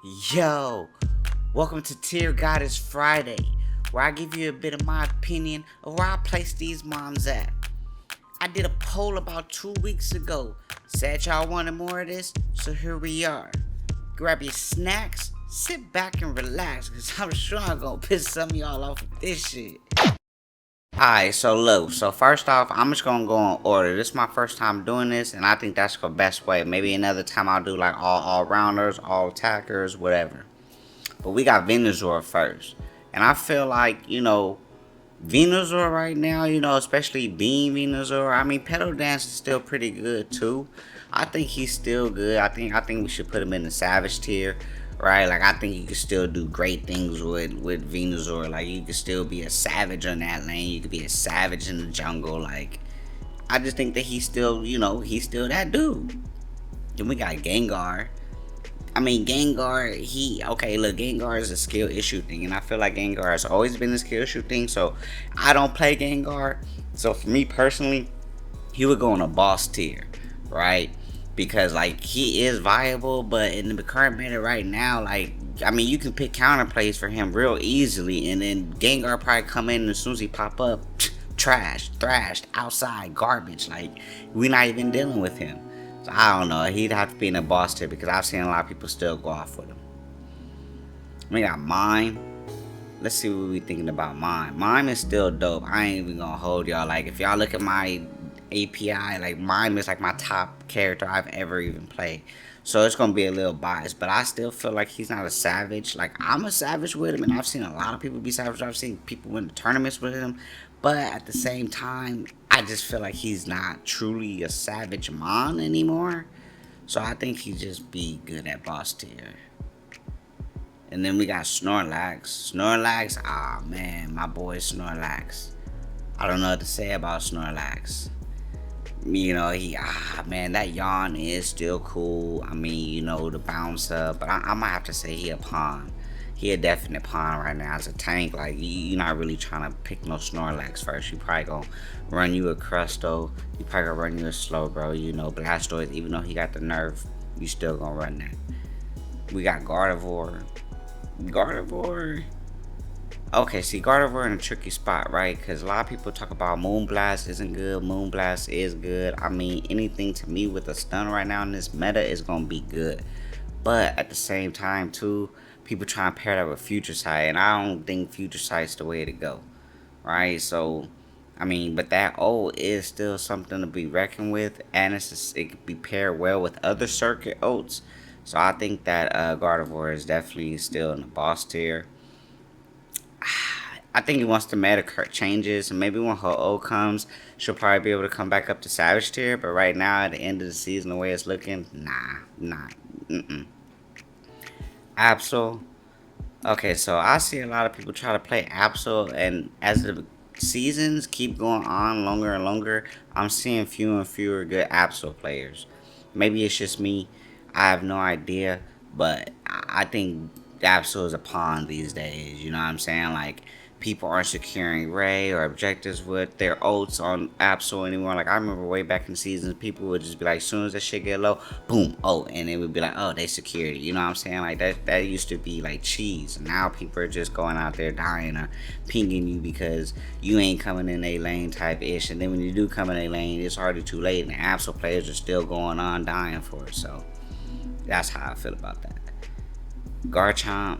Yo, welcome to Tier Goddess Friday, where I give you a bit of my opinion of where I place these moms at. I did a poll about 2 weeks ago, said y'all wanted more of this, so here we are. Grab your snacks, sit back and relax, cause I'm sure I'm gonna piss some of y'all off with this shit. Alright, so look, so first off, I'm just gonna go in order. This is my first time doing this, and I think that's the best way. Maybe another time I'll do like all rounders, all attackers, whatever. But we got Venusaur first. And I feel like, Venusaur right now, especially Beam Venusaur. I mean, Pedal Dance is still pretty good too. I think he's still good. I think we should put him in the Savage tier, right? Like I think you can still do great things with Venusaur. Like you can still be a savage on that lane. You could be a savage in the jungle. Like I just think that he's still, he's still that dude. Then we got Gengar. I mean, Gengar, Gengar is a skill issue thing, and I feel like Gengar has always been a skill issue thing, so I don't play Gengar. So for me personally, he would go on a boss tier, right? Because, like, he is viable, but in the current meta right now, like, I mean, you can pick counter plays for him real easily, and then Gengar probably come in, and as soon as he pop up, trash, thrashed, outside, garbage. Like, we're not even dealing with him. So I don't know. He'd have to be in a boss tier because I've seen a lot of people still go off with him. We got Mime. Let's see what we thinking about Mime. Mime is still dope. I ain't even gonna hold y'all. Like if y'all look at my API, like Mime is like my top character I've ever even played. So it's gonna be a little biased, but I still feel like he's not a savage. Like I'm a savage with him, and I've seen a lot of people be savage. I've seen people win the tournaments with him, but at the same time, I just feel like he's not truly a savage mon anymore. So I think he just be good at boss tier. And then we got Snorlax. Snorlax, man, my boy Snorlax. I don't know what to say about Snorlax. Man, that yawn is still cool. I mean, the bounce up, but I might have to say he a pawn. He a definite pawn right now as a tank. Like, you're not really trying to pick no Snorlax first. You probably gonna run you a Crusto. You probably gonna run you a Slowbro. Blastoise, even though he got the nerf, you still gonna run that. We got Gardevoir. Gardevoir. Okay, see, Gardevoir in a tricky spot, right? Because a lot of people talk about Moonblast isn't good. Moonblast is good. I mean, anything to me with a stun right now in this meta is going to be good. But at the same time, too, people try to pair that with Future Sight. And I don't think Future Sight's the way to go, right? So, I mean, but that O is still something to be reckoned with. And it could be paired well with other circuit oats. So I think that Gardevoir is definitely still in the boss tier. I think once the meta changes, and maybe when her O comes, she'll probably be able to come back up to Savage tier. But right now, at the end of the season, the way it's looking, mm-mm. Absol. Okay, so I see a lot of people try to play Absol, and as the seasons keep going on longer and longer, I'm seeing fewer and fewer good Absol players. Maybe it's just me. I have no idea, but I think Absol is a pawn these days. You know what I'm saying? Like people aren't securing Ray or objectives with their ults on Absol anymore. Like I remember way back in seasons, people would just be like, as soon as that shit get low, boom, oh, and it would be like, oh, they secured it. You know what I'm saying? Like that used to be like cheese. And now people are just going out there dying or pinging you because you ain't coming in a lane type ish. And then when you do come in a lane, it's already too late, and the Absol players are still going on dying for it. So that's how I feel about that. Garchomp,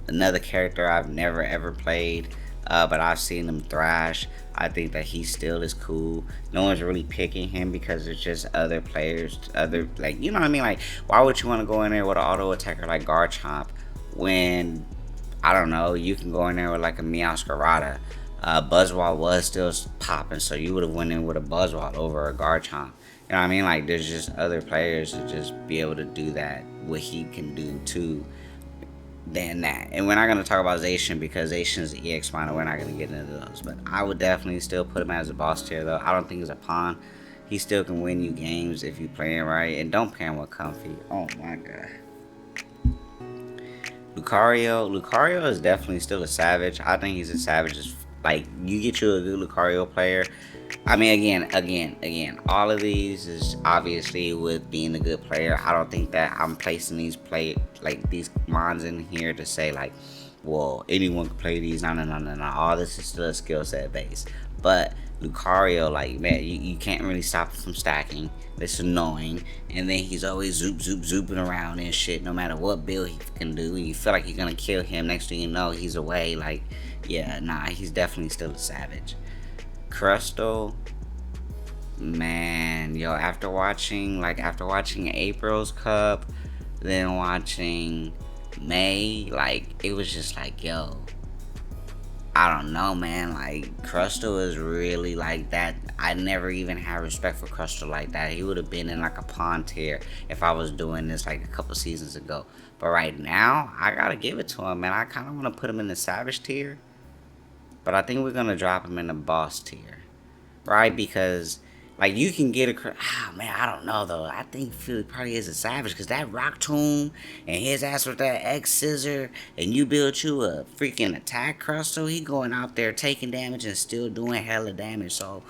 another character I've never ever played, but I've seen him thrash. I think that he still is cool. No one's really picking him because it's just other players, you know what I mean? Like, why would you want to go in there with an auto attacker like Garchomp when, I don't know, you can go in there with like a Meowscarada. Buzzwole was still popping, so you would have went in with a Buzzwole over a Garchomp. You know what I mean? Like, there's just other players to just be able to do that, what he can do too, than that. And we're not going to talk about Zacian because Zacian's the EX miner. We're not going to get into those. But I would definitely still put him as a boss tier, though. I don't think he's a pawn. He still can win you games if you play him right. And don't pair him with Comfy. Oh, my God. Lucario is definitely still a savage. I think he's a savage. Like, you get you a good Lucario player, I mean, again, all of these is obviously with being a good player. I don't think that I'm placing these mons in here to say like, well, anyone can play these. No. All this is still a skill set base. But Lucario, like, man, you can't really stop him from stacking. It's annoying. And then he's always zooping around and shit, no matter what build he can do. And you feel like you're gonna kill him. Next thing you know, he's away. Like, yeah, nah, he's definitely still a savage. Crustal, man, yo, after watching April's Cup, then watching May, like, it was just like, yo, I don't know, man. Like, Crustal is really like that. I never even had respect for Crustal like that. He would have been in like a pawn tier if I was doing this like a couple seasons ago. But right now, I gotta give it to him, man. I kind of want to put him in the savage tier, but I think we're gonna drop him in the boss tier, right? Because like you can get a man, I don't know though. I think Philly probably is a savage because that rock tomb and his ass with that X scissor, and you build you a freaking attack crustal. He going out there taking damage and still doing hella damage. So,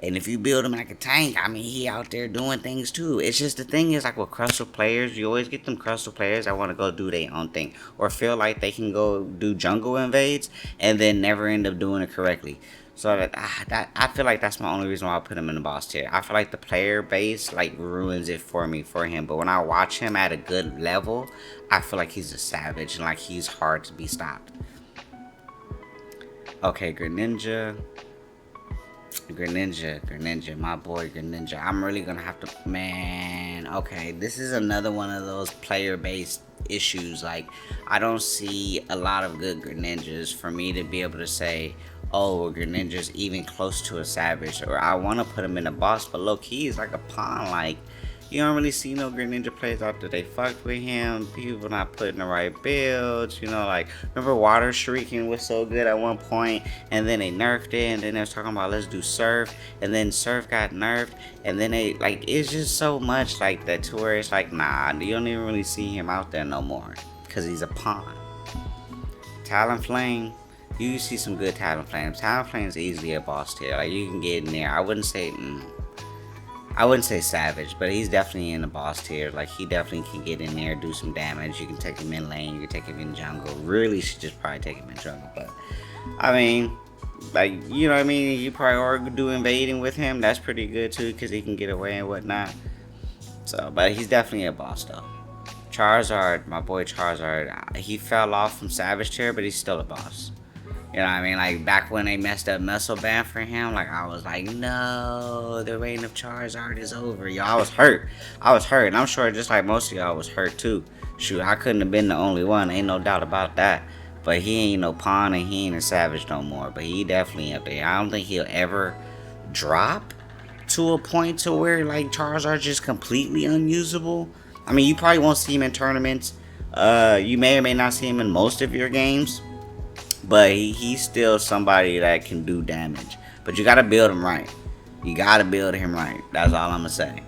and if you build him like a tank, I mean, he out there doing things too. It's just the thing is like with crustal players, you always get them crustal players that want to go do their own thing or feel like they can go do jungle invades and then never end up doing it correctly. So that I feel like that's my only reason why I put him in the boss tier. I feel like the player base like ruins it for him. But when I watch him at a good level, I feel like he's a savage and like he's hard to be stopped. Okay, Greninja, my boy Greninja. I'm really gonna have to, man. Okay, this is another one of those player-based issues. Like, I don't see a lot of good Greninjas for me to be able to say, oh, Greninja's even close to a savage, or I want to put him in a boss, but low key is like a pawn. Like, you don't really see no Greninja plays after they fucked with him. People not putting the right builds. You know, like, remember Water Shrieking was so good at one point, and then they nerfed it, and then they was talking about let's do Surf, and then Surf got nerfed, and then they, like, it's just so much like that to where it's like, nah, you don't even really see him out there no more, because he's a pawn. Talonflame, you see some good Talonflames. Talonflame's easily a boss tier. Like, you can get in there. I wouldn't say savage, but he's definitely in the boss tier. Like, he definitely can get in there, do some damage. You can take him in lane, you can take him in jungle. Really should just probably take him in jungle, but I mean, like, you know what I mean? You probably are do invading with him. That's pretty good too, because he can get away and whatnot. So, but he's definitely a boss though. Charizard, my boy Charizard, he fell off from savage tier, but he's still a boss. You know what I mean? Like, back when they messed up Muscle Ban for him, like, I was like, no, the reign of Charizard is over. Yo, I was hurt. And I'm sure just like most of y'all was hurt too. Shoot, I couldn't have been the only one. Ain't no doubt about that. But he ain't no pawn and he ain't a savage no more. But he definitely up there. I don't think he'll ever drop to a point to where, like, Charizard's just completely unusable. I mean, you probably won't see him in tournaments. You may or may not see him in most of your games. But he's still somebody that can do damage. But you gotta build him right. That's all I'm gonna say.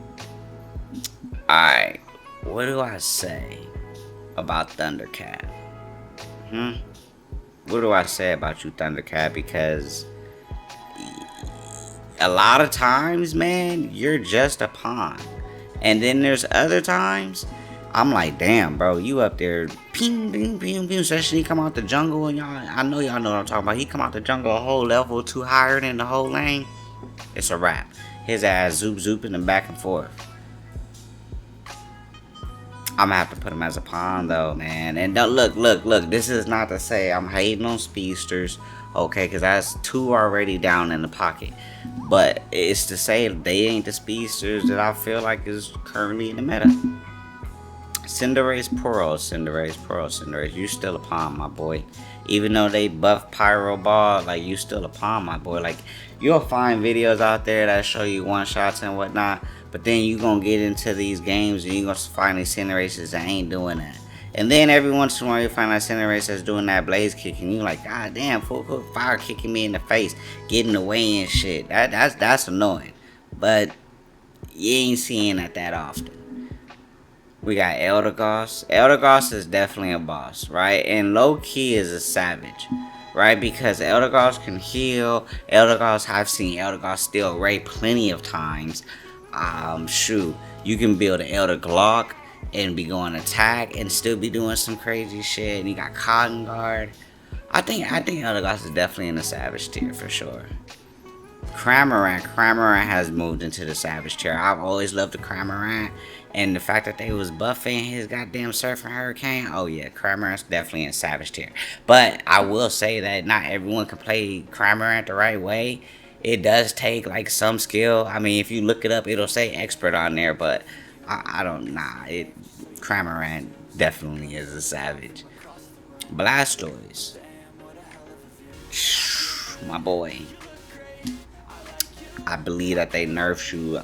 Alright. What do I say about Thundercat? What do I say about you, Thundercat? Because a lot of times, man, you're just a pawn. And then there's other times I'm like, damn, bro, you up there, ping, ping, ping, ping. Especially he come out the jungle, and I know y'all know what I'm talking about. He come out the jungle a whole level too higher than the whole lane. It's a wrap. His ass zooping and back and forth. I'm gonna have to put him as a pawn though, man. And don't look. This is not to say I'm hating on speedsters, okay? Because that's 2 already down in the pocket. But it's to say they ain't the speedsters that I feel like is currently in the meta. Cinderace Pearl, you still a pawn, my boy. Even though they buff Pyro Ball, like, you still a pawn, my boy. Like, you'll find videos out there that show you one-shots and whatnot, but then you gonna get into these games and you gonna find these Cinderaces that ain't doing that. And then every once in a while you find that Cinderace that's doing that blaze kick, and you like, god damn, full fire kicking me in the face, getting away and shit. That's annoying. But you ain't seeing that often. We got Eldegoss. Eldegoss is definitely a boss, right? And low-key is a savage. right? Because Eldegoss can heal. Eldegoss, I've seen Eldegoss steal Ray plenty of times. Shoot, you can build an Elder Glock and be going attack and still be doing some crazy shit. And you got Cotton Guard. I think Eldegoss is definitely in the Savage tier for sure. Cramorant has moved into the Savage tier. I've always loved the Cramorant. And the fact that they was buffing his goddamn Surf and Hurricane, oh yeah, Cramorant's definitely in Savage tier. But I will say that not everyone can play Cramorant the right way. It does take like some skill. I mean, if you look it up, it'll say expert on there, but I don't nah. Cramorant definitely is a Savage. Blastoise, my boy. I believe that they nerfed you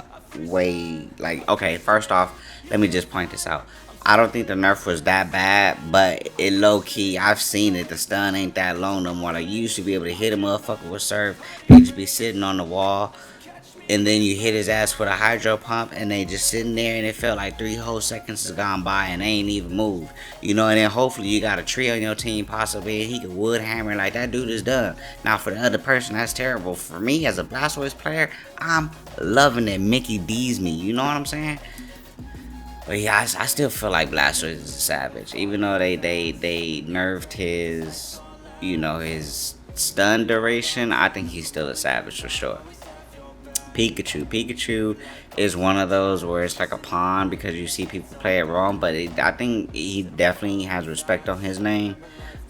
way like okay. First off, let me just point this out. I don't think the nerf was that bad, but it low key. I've seen it. The stun ain't that long no more. Like you used to be able to hit a motherfucker with surf. He just be sitting on the wall, and then you hit his ass with a hydro pump, and they just sitting there, and it felt like 3 whole seconds has gone by, and they ain't even moved. You know, and then hopefully you got a tree on your team, possibly, and he can wood hammer like that dude is done. Now for the other person, that's terrible. For me as a Blastoise player, I'm loving that Mickey D's me. You know what I'm saying? But yeah, I still feel like Blastoise is a savage, even though they nerfed his, his stun duration. I think he's still a savage for sure. Pikachu is one of those where it's like a pawn because you see people play it wrong, but I think he definitely has respect on his name.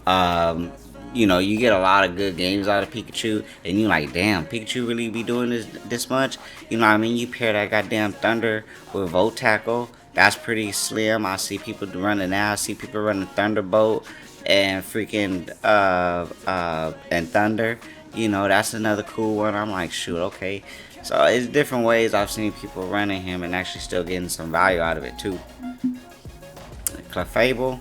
You get a lot of good games out of Pikachu, and you like, damn, Pikachu really be doing this much? You know what I mean? You pair that goddamn Thunder with Volt Tackle, that's pretty slim. I see people running now. I see people running Thunderbolt and freaking and Thunder. That's another cool one. I'm like, shoot, okay. So it's different ways I've seen people running him and actually still getting some value out of it too. Clefable.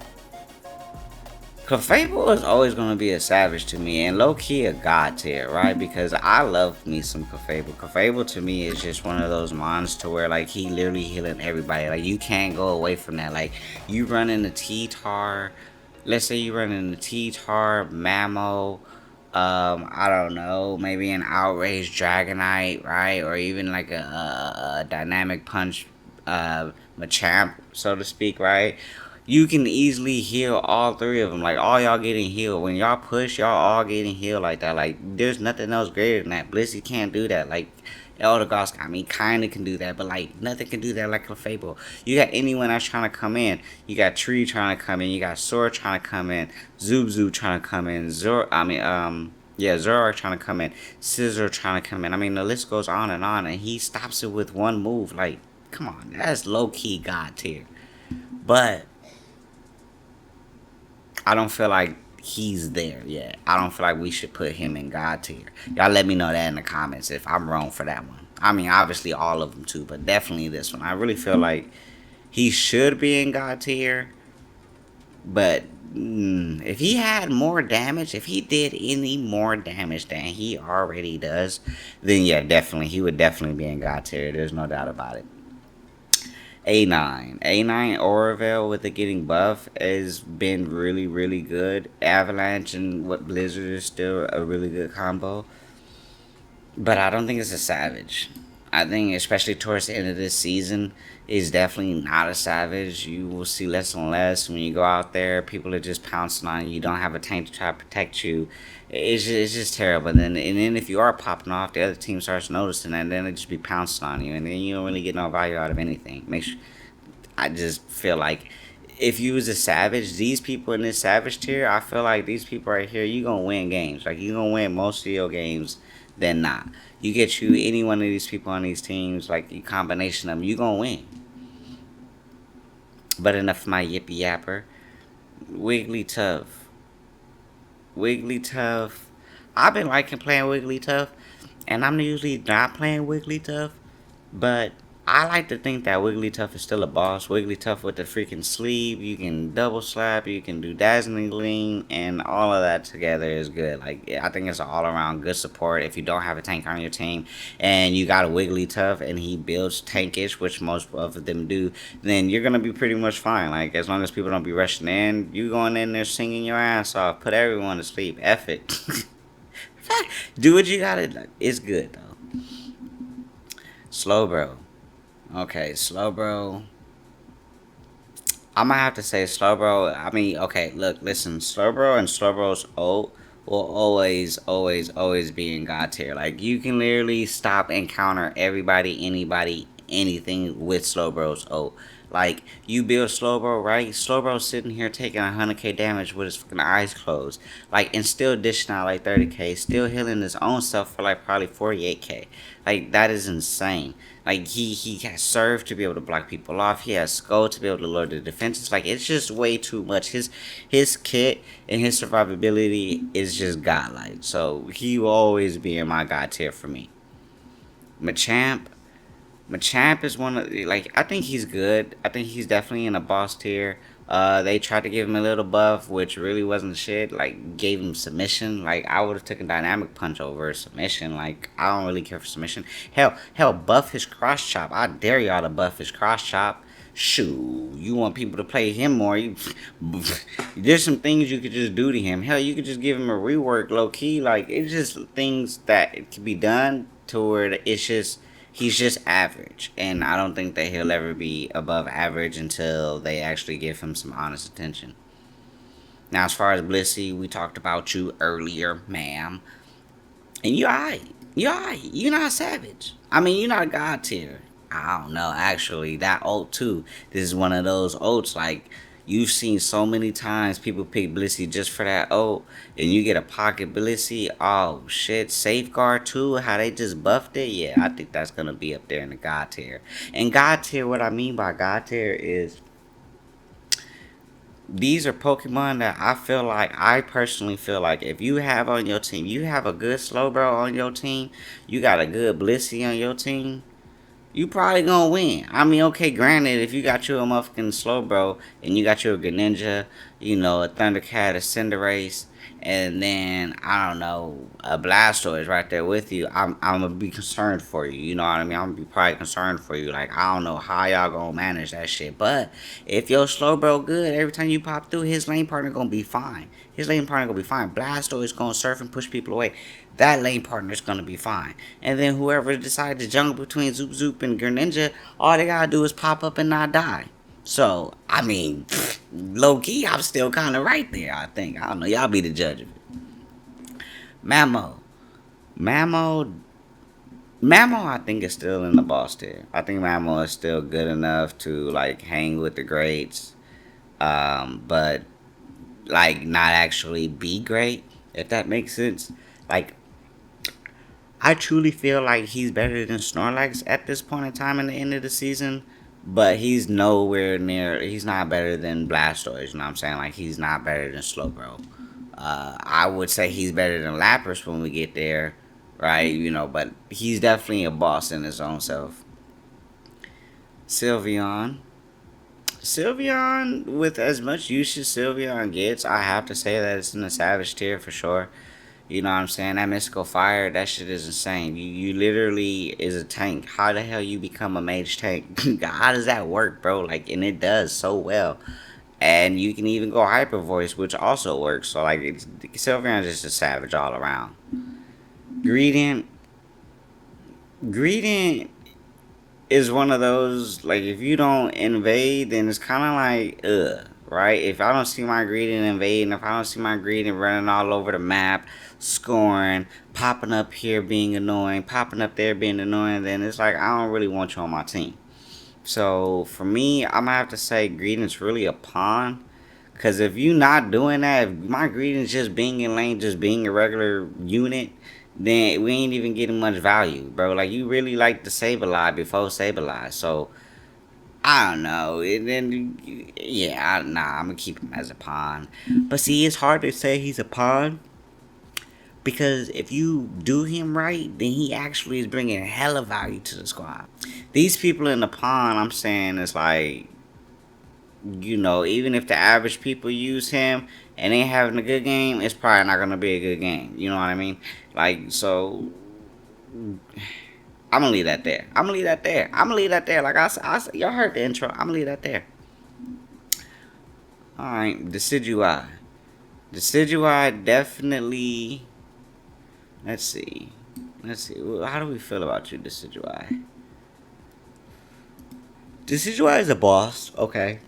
Clefable is always going to be a savage to me and low-key a god tier, right? Because I love me some Clefable. Clefable to me is just one of those mons to where like he literally healing everybody. Like you can't go away from that. Like you run in the T-Tar, let's say you run in the T-Tar, Mamo, I don't know, maybe an outraged Dragonite, right? Or even like a dynamic punch, Machamp, so to speak, right? You can easily heal all three of them. Like all y'all getting healed. When y'all push, y'all all getting healed like that. Like there's nothing else greater than that. Blissey can't do that. Like Eldegoss, I mean, kinda can do that, but like nothing can do that like Clefable. You got anyone that's trying to come in. You got Tree trying to come in. You got Sora trying to come in. Zubzu trying to come in. Zoroark trying to come in. Scissor trying to come in. I mean, the list goes on, and he stops it with one move. Like, come on, that's low key god tier. But I don't feel like he's there yet. I don't feel like we should put him in God tier. Y'all let me know that in the comments if I'm wrong for that one. I mean, obviously all of them too, but definitely this one. I really feel like he should be in God tier. But if he had more damage, if he did any more damage than he already does, then yeah, definitely. He would definitely be in God tier. There's no doubt about it. A9 Oroville with it getting buff has been really, really good. Avalanche and what Blizzard is still a really good combo. But I don't think it's a savage. I think especially towards the end of this season is definitely not a savage. You will see less and less when you go out there. People are just pouncing on you. You don't have a tank to try to protect you. It's just terrible. And then if you are popping off, the other team starts noticing that, and then they just be pouncing on you, and then you don't really get no value out of anything. I just feel like if you was a savage, these people in this savage tier, I feel like these people right here, you gonna win games. Like you gonna win most of your games than not. You get you any one of these people on these teams, like a combination of them, you gonna win. But enough of my yippee yapper. Wigglytuff. Wigglytuff. I've been liking playing Wigglytuff, and I'm usually not playing Wigglytuff, but I like to think that Wigglytuff is still a boss. Wigglytuff with the freaking sleeve, you can double slap, you can do dazzling gleam, and all of that together is good. Like, I think it's an all around good support. If you don't have a tank on your team and you got a Wigglytuff and he builds tankish, which most of them do, then you're gonna be pretty much fine. Like, as long as people don't be rushing in, you going in there singing your ass off, put everyone to sleep. F it. Do what you gotta. It's good though. Slowbro. Okay, Slowbro. I'm gonna have to say Slowbro. I mean, okay, look, listen, Slowbro and Slowbro's ult will always be in God tier. Like, you can literally stop and counter everybody, anybody, anything with Slowbro's ult. Like, you build Slowbro, right? Slowbro's sitting here taking 100k damage with his fucking eyes closed. Like, and still dishing out like 30k. Still healing his own self for like probably 48k. Like, that is insane. Like, he has Surf to be able to block people off. He has Skull to be able to lower the defenses. Like, it's just way too much. His kit and his survivability is just godlike. So, he will always be in my god tier for me. Machamp. Machamp is one of, like, I think he's good. I think he's definitely in a boss tier. They tried to give him a little buff, which really wasn't shit. Like, gave him submission. Like, I would have taken dynamic punch over submission. Like, I don't really care for submission. Hell, buff his cross chop. I dare y'all to buff his cross chop. Shoo, you want people to play him more. There's some things you could just do to him. Hell, you could just give him a rework low key. Like, it's just things that it can be done to where it's just, he's just average, and I don't think that he'll ever be above average until they actually give him some honest attention. Now, as far as Blissey, we talked about you earlier, ma'am, and you're alright. You're alright. You're not savage. I mean, you're not god tier. I don't know. Actually, that ult too. This is one of those ults like, you've seen so many times people pick Blissey just for that ult, and you get a pocket Blissey. Oh shit, Safeguard too. How they just buffed it. Yeah, I think that's gonna be up there in the god tier. And god tier, what I mean by god tier is, these are Pokemon that I personally feel like if you have on your team, you have a good Slowbro on your team, you got a good Blissey on your team, you probably gonna win. I mean, okay, granted, if you got you a motherfucking Slowbro and you got you a Greninja, you know, a Thundercat, a Cinderace, and then I don't know, a Blastoise right there with you, I'm gonna be concerned for you. You know what I mean? I'm gonna be probably concerned for you. Like, I don't know how y'all gonna manage that shit. But if your Slowbro good, every time you pop through, his lane partner gonna be fine. His lane partner gonna be fine. Blastoise gonna surf and push people away. That lane partner is gonna be fine. And then whoever decides to jungle between Zoop Zoop and Greninja, all they gotta do is pop up and not die. So, I mean, low key, I'm still kind of right there, I think. I don't know. Y'all be the judge of it. Mamo. Mamo, I think, is still in the boss tier. I think Mamo is still good enough to, like, hang with the greats. But, like, not actually be great, if that makes sense. Like, I truly feel like he's better than Snorlax at this point in time in the end of the season. But he's nowhere near, he's not better than Blastoise, you know what I'm saying? Like, he's not better than Slowbro. I would say he's better than Lapras when we get there, right? You know, but he's definitely a boss in his own self. Sylveon. Sylveon, with as much use as Sylveon gets, I have to say that it's in the Savage tier for sure. You know what I'm saying? That Mystical Fire, that shit is insane. You literally is a tank. How the hell you become a mage tank? How does that work, bro? Like, and it does so well. And you can even go Hyper Voice, which also works. So, like, Sylveon's just a savage all around. Greedent is one of those, like, if you don't invade, then it's kind of like, ugh, right? If I don't see my Greedent invading, if I don't see my Greedent running all over the map, scoring, popping up here being annoying, popping up there being annoying, then it's like, I don't really want you on my team. So, for me, I'm going to have to say Greedent's really a pawn. Because if you not doing that, if my Greedent's just being in lane, just being a regular unit, then we ain't even getting much value, bro. Like, you really like to Sableye before Sableye. So, I don't know. And then, yeah, I'm going to keep him as a pawn. But see, it's hard to say he's a pawn, because if you do him right, then he actually is bringing hella value to the squad. These people in the pond, I'm saying, it's like, even if the average people use him and they having a good game, it's probably not gonna be a good game. You know what I mean? Like, so I'm gonna leave that there. I'm gonna leave that there. I'm gonna leave that there. Like I said, y'all heard the intro. I'm gonna leave that there. All right, Decidui. Decidui definitely. Let's see. Let's see. How do we feel about you, Decidui? Decidui is a boss. Okay.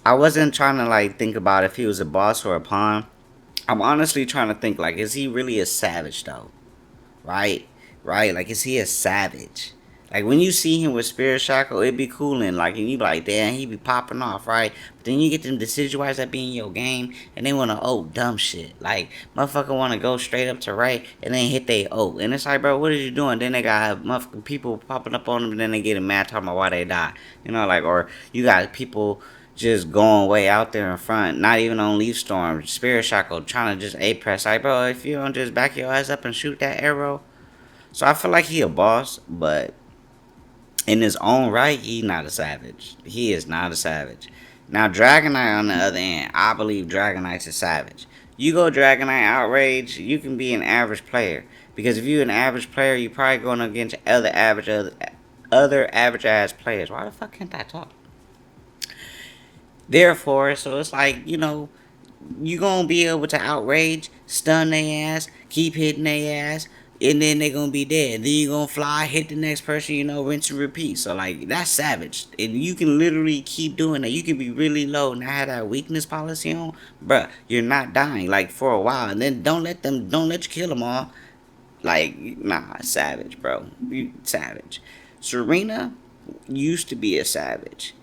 I wasn't trying to like think about if he was a boss or a pawn. I'm honestly trying to think like, is he really a savage though? Right? Right? Like, is he a savage? Like, when you see him with Spirit Shackle, it be cooling. Like, and you be like, damn, he be popping off, right? But then you get them decision-wise that be in your game, and they want to dumb shit. Like, motherfucker want to go straight up to right, and then hit they And it's like, bro, what are you doing? Then they got motherfucking people popping up on them, and then they get mad talking about why they die. Like, or you got people just going way out there in front, not even on Leaf Storm, Spirit Shackle, trying to just A-press. Like, bro, if you don't just back your ass up and shoot that arrow. So I feel like he a boss, but in his own right, he not a savage. He is not a savage. Now, Dragonite on the other end, I believe Dragonite's a savage. You go Dragonite Outrage, you can be an average player. Because if you're an average player, you're probably going against other average ass players. Why the fuck can't I talk? Therefore, so it's like, you gonna be able to outrage, stun their ass, keep hitting their ass, and then they gonna be dead. Then you gonna fly, hit the next person, rinse and repeat. So like that's savage. And you can literally keep doing that. You can be really low and have that weakness policy on, bruh, you're not dying like for a while. And then don't let you kill them all. Like, nah, savage, bro. You savage. Serena used to be a savage.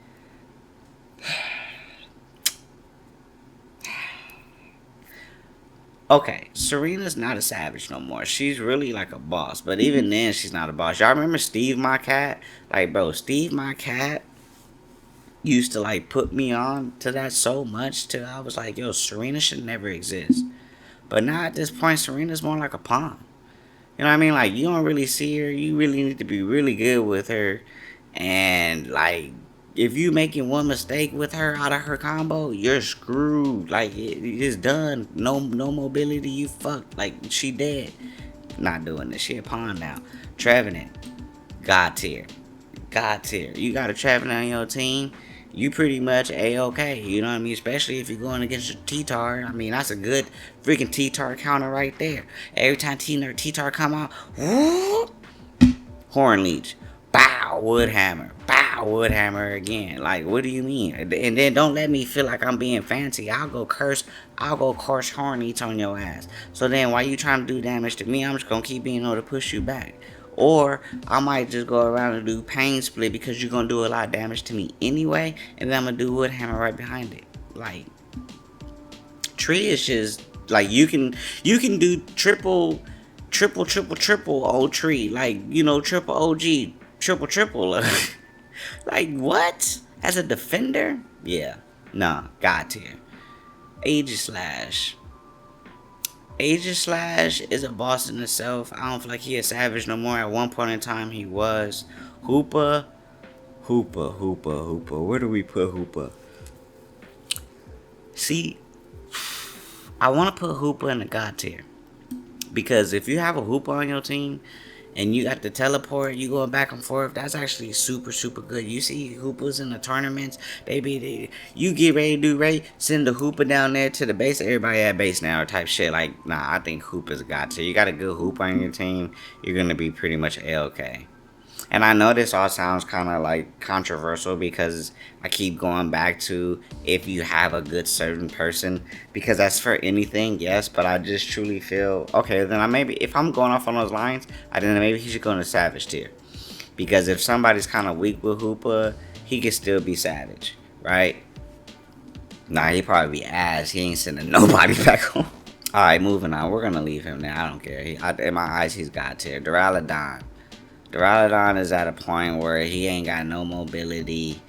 Okay, Serena's not a savage no more. She's really like a boss. But even then, she's not a boss. Y'all remember Steve, my cat? Like, bro, Steve, my cat used to like put me on to that so much till I was like, yo, Serena should never exist. But now at this point, Serena's more like a pawn. You know what I mean? Like, you don't really see her. You really need to be really good with her. And like, if you making one mistake with her out of her combo, you're screwed. Like, it's done. No mobility. You fucked. Like, she dead. Not doing this. She a pawn now. Trevenant, God tier. God tier. You got a Trevenant on your team, you pretty much A-okay. You know what I mean? Especially if you're going against your T-Tar. I mean, that's a good freaking T-Tar counter right there. Every time T-Tar come out, whoop, Horn Leech. Bow, Woodhammer. Bow, Woodhammer again. Like, what do you mean? And then don't let me feel like I'm being fancy. I'll go curse Horn Leech on your ass. So then while you trying to do damage to me, I'm just going to keep being able to push you back. Or I might just go around and do Pain Split because you're going to do a lot of damage to me anyway. And then I'm going to do Woodhammer right behind it. Like, Tree is just, like, you can do triple old Tree. Like, triple OG, triple. Like, what? As a defender? Yeah. Nah, God tier. Aegislash. Aegislash is a boss in itself. I don't feel like he a savage no more. At one point in time, he was. Hoopa. Where do we put Hoopa? See, I want to put Hoopa in the God tier. Because if you have a Hoopa on your team, and you got the teleport, you going back and forth, that's actually super good. You see Hoopas in the tournaments, you get ready to do right, send the Hoopa down there to the base, everybody at base now type shit. Like, nah, I think Hoopa's got to. You got a good Hoopa on your team, you're gonna be pretty much A-okay. And I know this all sounds kind of like controversial because I keep going back to if you have a good certain person, because that's for anything, yes, but I just truly feel, okay, then if I'm going off on those lines, then maybe he should go in the savage tier. Because if somebody's kind of weak with Hoopa, he can still be savage, right? Nah, he probably be ass. He ain't sending nobody back home. Alright, moving on. We're going to leave him now. I don't care. In my eyes, he's God tier. Duraludon. Duraludon is at a point where he ain't got no mobility.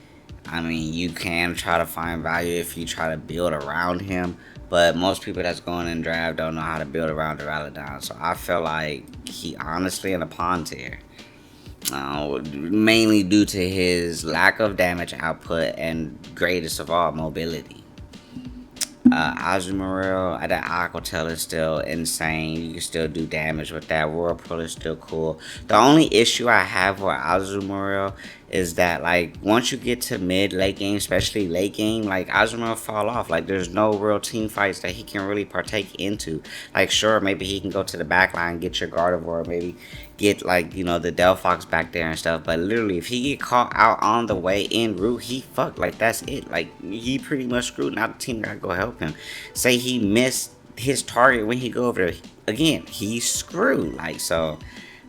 I mean, you can try to find value if you try to build around him, but most people that's going in draft don't know how to build around Duraludon. So I feel like he honestly in a pawn tier. mainly due to his lack of damage output and greatest of all, mobility. Azumarill, that Aqua Tail is still insane. You can still do damage with that. Whirlpool is still cool. The only issue I have with Azumarill is that, like, once you get to mid late game, especially late game, like, Azumarill fall off. Like, there's no real team fights that he can really partake into. Like, sure, maybe he can go to the back line, get your Gardevoir, maybe get, like, you know, the Delphox back there and stuff. But literally, if he get caught out on the way in route, he fucked. Like, that's it. Like, he pretty much screwed. Now the team gotta go help him. Say he missed his target when he go over there again, he's screwed. Like, so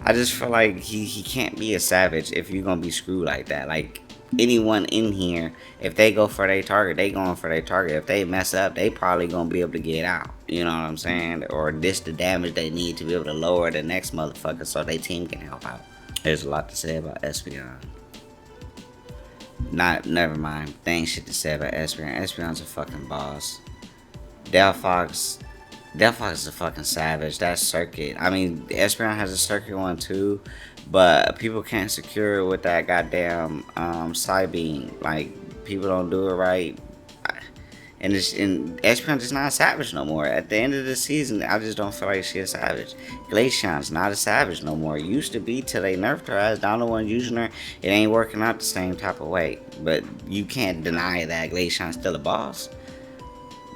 I just feel like he can't be a savage if you're gonna be screwed like that. Like, anyone in here, if they go for their target, they going for their target. If they mess up, they probably gonna be able to get out. You know what I'm saying? Or dish the damage they need to be able to lower the next motherfucker so their team can help out. There's a lot to say about Espeon. Never mind. There ain't shit to say about Espeon. Espeon's a fucking boss. Delphox is a fucking savage. That circuit. I mean, Espeon has a circuit one too, but people can't secure it with that goddamn Psybeam. Like, people don't do it right. And Espeon just not a savage no more. At the end of the season, I just don't feel like she's a savage. Glaceon's not a savage no more. Used to be till they nerfed her ass. Down the one using her, it ain't working out the same type of way. But you can't deny that Glaceon's still a boss.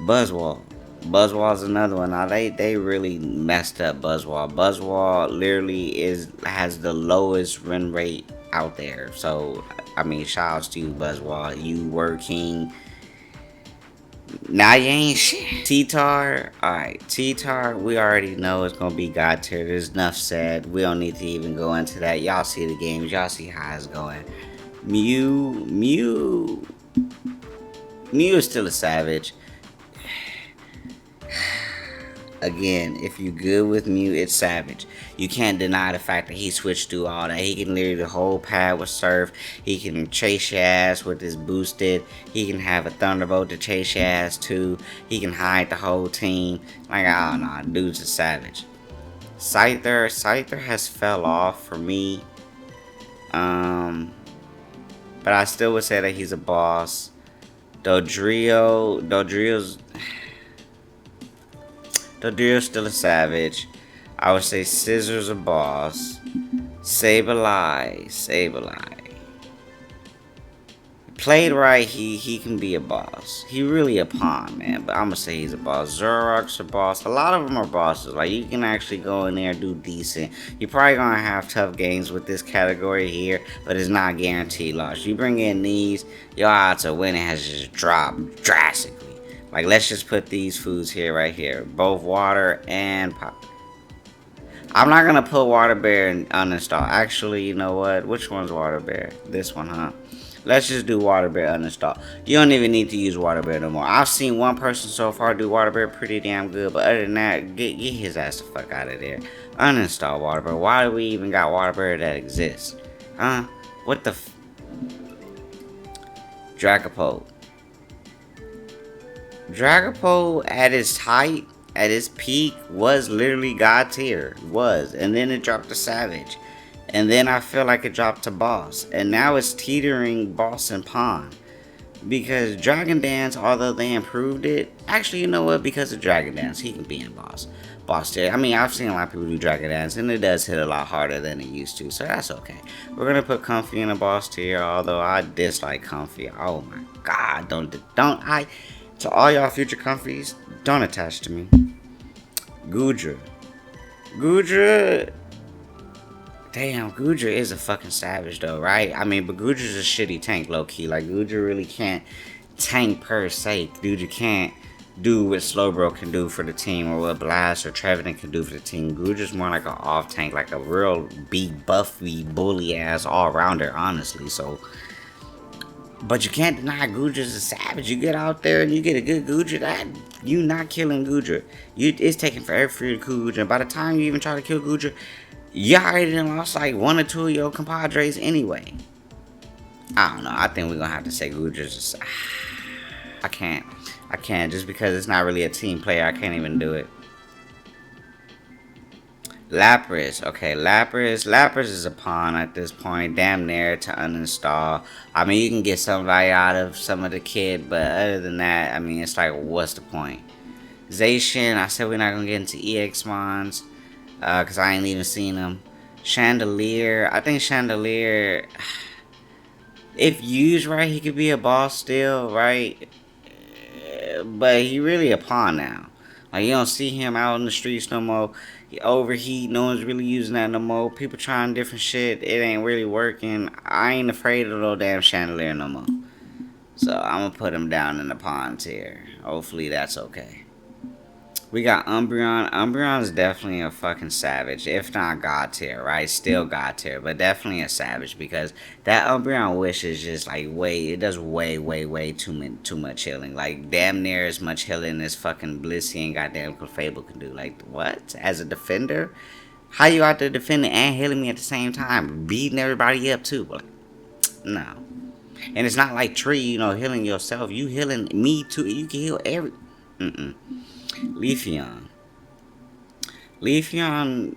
Buzzwall's another one. Now they really messed up Buzzwall. Buzzwall literally has the lowest run rate out there. So I mean, shout outs to you, Buzzwall. You were king. Now you ain't shit. T-Tar, alright, T-Tar, we already know it's gonna be God tier. There's enough said. We don't need to even go into that. Y'all see the games, y'all see how it's going. Mew is still a savage. Again, if you good with Mew, it's savage. You can't deny the fact that he switched through all that. He can literally the whole pad with Surf. He can chase your ass with his boosted. He can have a Thunderbolt to chase your ass too. He can hide the whole team. Like, I don't know, dude's a savage. Scyther has fell off for me. But I still would say that he's a boss. Dodrio's still a savage. I would say Scissor's a boss. Sableye. Played right, he can be a boss. He really a pawn, man. But I'm gonna say he's a boss. Zoroark's a boss. A lot of them are bosses. Like, you can actually go in there and do decent. You're probably gonna have tough games with this category here, but it's not guaranteed loss. You bring in these, your odds of winning has just dropped drastically. Like, let's just put these foods here, right here. Both water and pop. I'm not going to put water bear and uninstall. Actually, you know what? Which one's water bear? This one, huh? Let's just do water bear uninstall. You don't even need to use water bear no more. I've seen one person so far do water bear pretty damn good. But other than that, get his ass the fuck out of there. Uninstall water bear. Why do we even got water bear that exists? Huh? What the Dragapult. Dragapult at its height, at its peak, was literally God tier. And then it dropped to Savage. And then I feel like it dropped to Boss. And now it's teetering Boss and Pawn. Because Dragon Dance, although they improved it, actually, you know what? Because of Dragon Dance, he can be in Boss tier. I mean, I've seen a lot of people do Dragon Dance, and it does hit a lot harder than it used to. So that's okay. We're going to put Comfy in a Boss tier, although I dislike Comfy. Oh my God. To all y'all future Comfies, don't attach to me. Goodra. Damn, Goodra is a fucking savage though, right? I mean, but Goodra's a shitty tank, low-key. Like, Goodra really can't tank per se. Goodra can't do what Slowbro can do for the team, or what Blast or Trevenant can do for the team. Goodra's more like an off-tank, like a real big, buffy, bully-ass all-rounder, honestly. So, but you can't deny Goodra's a savage. You get out there and you get a good Goodra, that you not killing Goodra. It's taking forever for you to kill Goodra. And by the time you even try to kill Goodra, you already done lost like one or two of your compadres anyway. I don't know. I think we're gonna have to say Goodra's. I can't. Just because it's not really a team player. I can't even do it. Lapras. Okay, Lapras is a pawn at this point. Damn near to uninstall. I mean, you can get somebody out of some of the kit, but other than that, I mean, it's like, what's the point? Zacian, I said we're not gonna get into EX Mons, cause I ain't even seen them. Chandelier, I think Chandelier, if used right, he could be a boss still, right? But he really a pawn now. Like, you don't see him out in the streets no more. He overheat. No one's really using that no more. People trying different shit. It ain't really working. I ain't afraid of no damn chandelier no more. So I'm gonna put him down in the pawn tier. Hopefully that's okay. We got Umbreon. Umbreon's definitely a fucking savage, if not God tier, right? Still God tier, but definitely a savage because that Umbreon wish is just like it does way too much healing. Like damn near as much healing as fucking Blissey and goddamn Clefable can do. Like what? As a defender, how you out there defending and healing me at the same time, beating everybody up too? Like, no. And it's not like Tree, healing yourself. You healing me too. You can heal every. Leafeon. Leafeon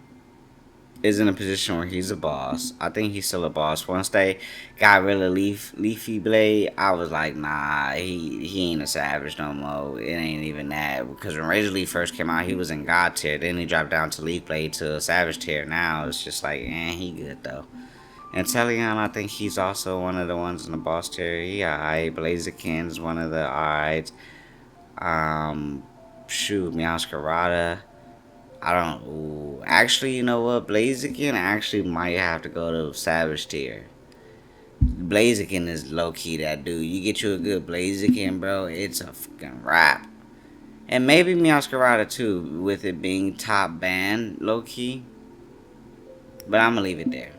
is in a position where he's a boss. I think he's still a boss. Once they got rid of Leafy Blade, I was like, nah, he ain't a savage no more. It ain't even that. Because when Razor Leaf first came out, he was in God tier. Then he dropped down to Leaf Blade to a savage tier. Now it's just like, he good though. And Teleon, I think he's also one of the ones in the boss tier. He alright. Blaziken's one of the alright. Meowscarada. I don't. Ooh, actually, you know what? Blaziken actually might have to go to Savage tier. Blaziken is low key that dude. You get you a good Blaziken, bro. It's a fucking wrap. And maybe Meowscarada too, with it being top banned, low key. But I'm gonna leave it there.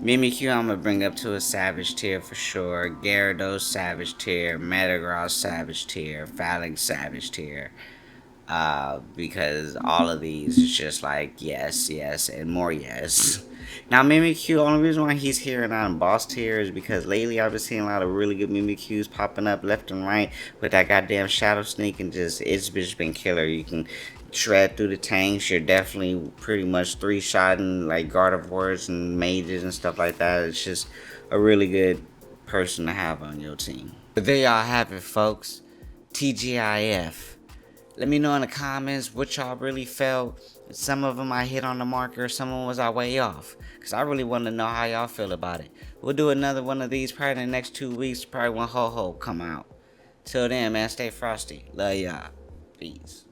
Mimikyu, I'm gonna bring up to a Savage tier for sure. Gyarados Savage tier. Metagross Savage tier. Phalanx Savage tier. Because all of these is just like yes, and more yes. Now Mimikyu, the only reason why he's here and not in boss tier is because lately I've been seeing a lot of really good Mimikyus popping up left and right with that goddamn Shadow Sneak, and it's just been killer. You can shred through the tanks. You're definitely pretty much three-shotting like Gardevoirs and mages and stuff like that. It's just a really good person to have on your team. But there y'all have it, folks. TGIF. Let me know in the comments what y'all really felt. Some of them I hit on the marker, some of them was I way off. Because I really want to know how y'all feel about it. We'll do another one of these probably in the next 2 weeks. Probably when Ho-Ho come out. Till then, man, stay frosty. Love y'all. Peace.